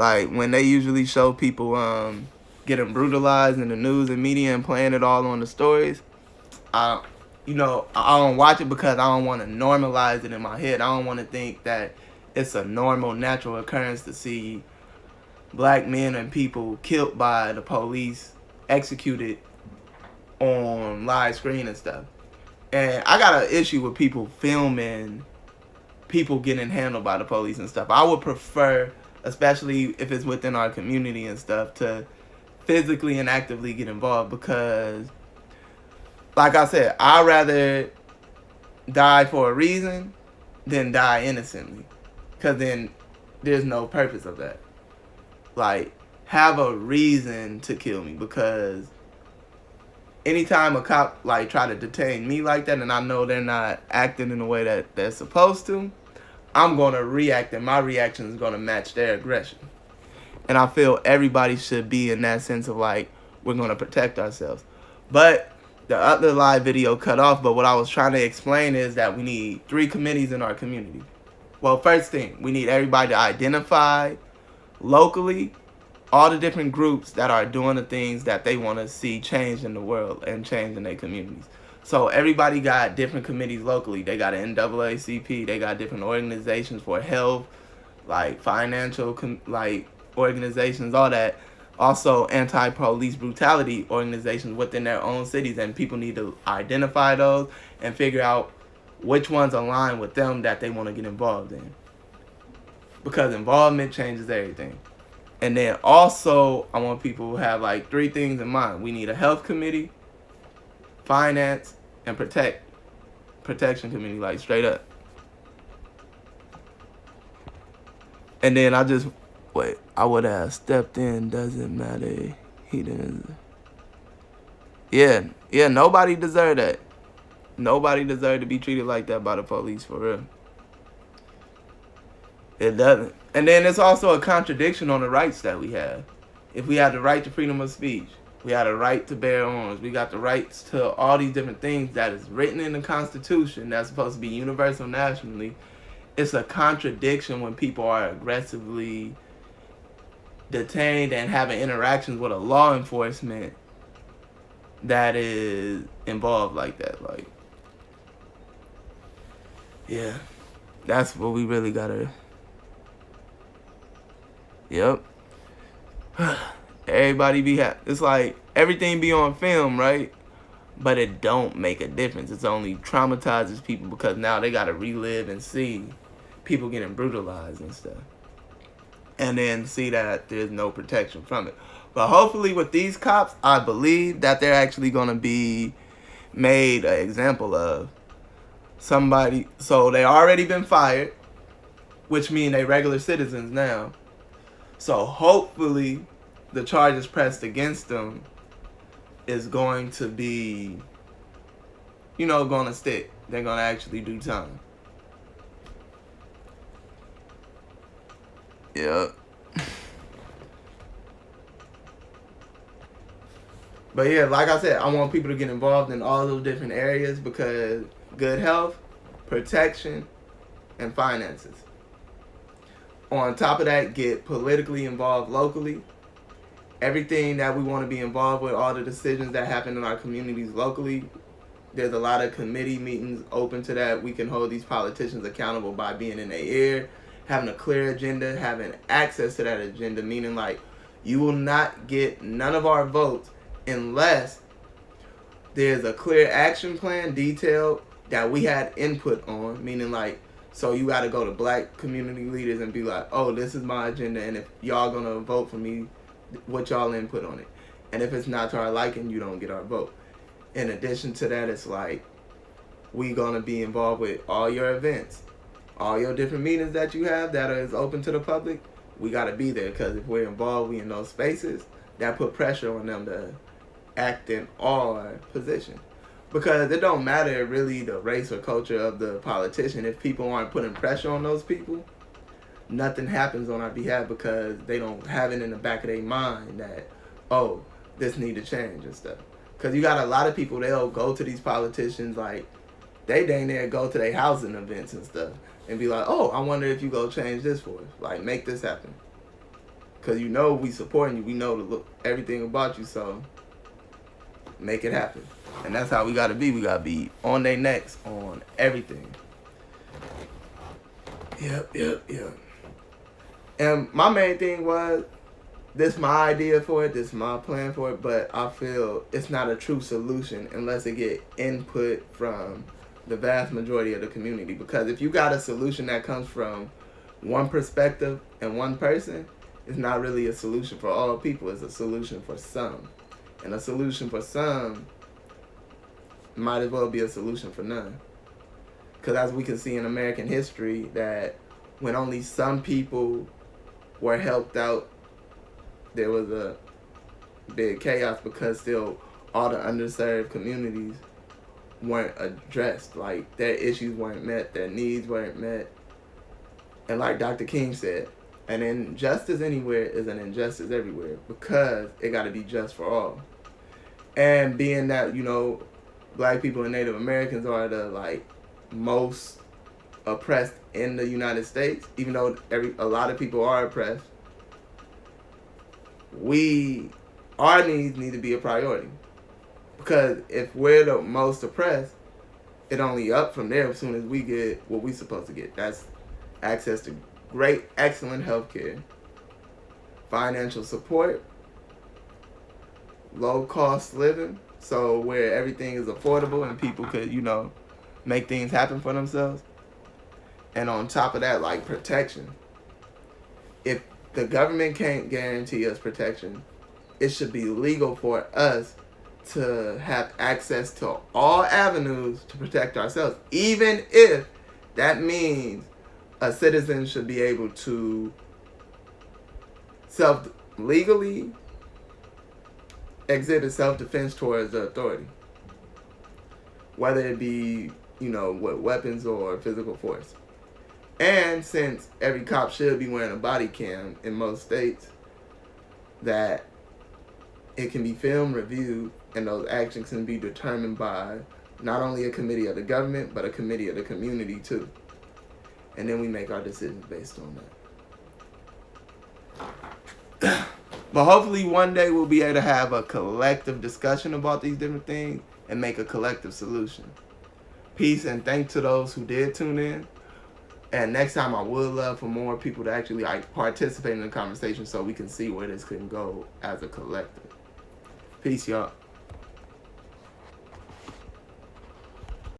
Like when they usually show people getting brutalized in the news and media and playing it all on the stories, I I don't watch it because I don't want to normalize it in my head. I don't want to think that it's a normal, natural occurrence to see black men and people killed by the police, executed on live screen and stuff. And I got an issue with people filming people getting handled by the police and stuff. I would prefer, especially if it's within our community and stuff, to physically and actively get involved because, like I said, I'd rather die for a reason than die innocently. Because then there's no purpose of that. Like, have a reason to kill me because anytime a cop like try to detain me like that and I know they're not acting in the way that they're supposed to, I'm going to react and my reaction is going to match their aggression. And I feel everybody should be in that sense of like, we're going to protect ourselves. But the other live video cut off, but what I was trying to explain is that we need 3 committees in our community. Well, first thing, we need everybody to identify locally all the different groups that are doing the things that they want to see change in the world and change in their communities. So everybody got different committees locally. They got an NAACP. They got different organizations for health, like financial, like organizations, all that. Also anti-police brutality organizations within their own cities. And people need to identify those and figure out which ones align with them that they want to get involved in. Because involvement changes everything. And then also, I want people to have like 3 things in mind. We need a health committee, finance, and protection committee, like straight up. And then I would have stepped in, doesn't matter. He didn't. Yeah, nobody deserved that. Nobody deserved to be treated like that by the police, for real. It doesn't. And then it's also a contradiction on the rights that we have. If we have the right to freedom of speech, we have the right to bear arms, we got the rights to all these different things that is written in the Constitution that's supposed to be universal nationally, it's a contradiction when people are aggressively detained and having interactions with a law enforcement that is involved like that. Like, yeah, that's what we really gotta. Yep. Everybody be happy. It's like everything be on film, right? But it don't make a difference. It's only traumatizes people because now they gotta relive and see people getting brutalized and stuff. And then see that there's no protection from it. But hopefully with these cops, I believe that they're actually gonna be made an example of somebody. So they already been fired, which means they regular citizens now. So hopefully the charges pressed against them is going to be, going to stick. They're going to actually do time. Yeah. But yeah, like I said, I want people to get involved in all those different areas because good health, protection, and finances. On top of that, get politically involved locally. Everything that we want to be involved with, all the decisions that happen in our communities locally, there's a lot of committee meetings open to that. We can hold these politicians accountable by being in their ear, having a clear agenda, having access to that agenda, meaning like you will not get none of our votes unless there's a clear action plan detailed that we had input on, meaning like, so you got to go to black community leaders and be like, oh, this is my agenda, and if y'all going to vote for me, what y'all input on it. And if it's not to our liking, you don't get our vote. In addition to that, it's like, we going to be involved with all your events, all your different meetings that you have that is open to the public. We got to be there because if we're involved, we in those spaces, that put pressure on them to act in our position. Because it don't matter really the race or culture of the politician. If people aren't putting pressure on those people, nothing happens on our behalf because they don't have it in the back of their mind that, oh, this need to change and stuff. Because you got a lot of people, they'll go to these politicians like, they dang near go to their housing events and stuff and be like, oh, I wonder if you go change this for us. Like, make this happen. Because you know we supporting you. We know everything about you. So make it happen. And that's how we got to be. We got to be on their necks on everything. Yep. And my main thing was, this my idea for it, this my plan for it, but I feel it's not a true solution unless it get input from the vast majority of the community. Because if you got a solution that comes from one perspective and one person, it's not really a solution for all people. It's a solution for some. And a solution for some might as well be a solution for none. Because as we can see in American history, that when only some people were helped out, there was a big chaos, because still all the underserved communities weren't addressed. Like, their issues weren't met, their needs weren't met. And like Dr. King said, an injustice anywhere is an injustice everywhere, because it got to be just for all. And being that, you know, Black people and Native Americans are the like most oppressed in the United States, even though a lot of people are oppressed, our needs need to be a priority. Because if we're the most oppressed, it only up from there as soon as we get what we supposed to get. That's access to great, excellent healthcare, financial support, low cost living, so where everything is affordable and people could, you know, make things happen for themselves. And on top of that, like, protection. If the government can't guarantee us protection, it should be legal for us to have access to all avenues to protect ourselves, even if that means a citizen should be able to legally exhibit self-defense towards the authority, whether it be, you know, with weapons or physical force. And since every cop should be wearing a body cam in most states, that it can be filmed, reviewed, and those actions can be determined by not only a committee of the government, but a committee of the community too. And then we make our decisions based on that. But hopefully one day we'll be able to have a collective discussion about these different things and make a collective solution. Peace, and thanks to those who did tune in. And next time I would love for more people to actually like participate in the conversation so we can see where this can go as a collective. Peace, y'all.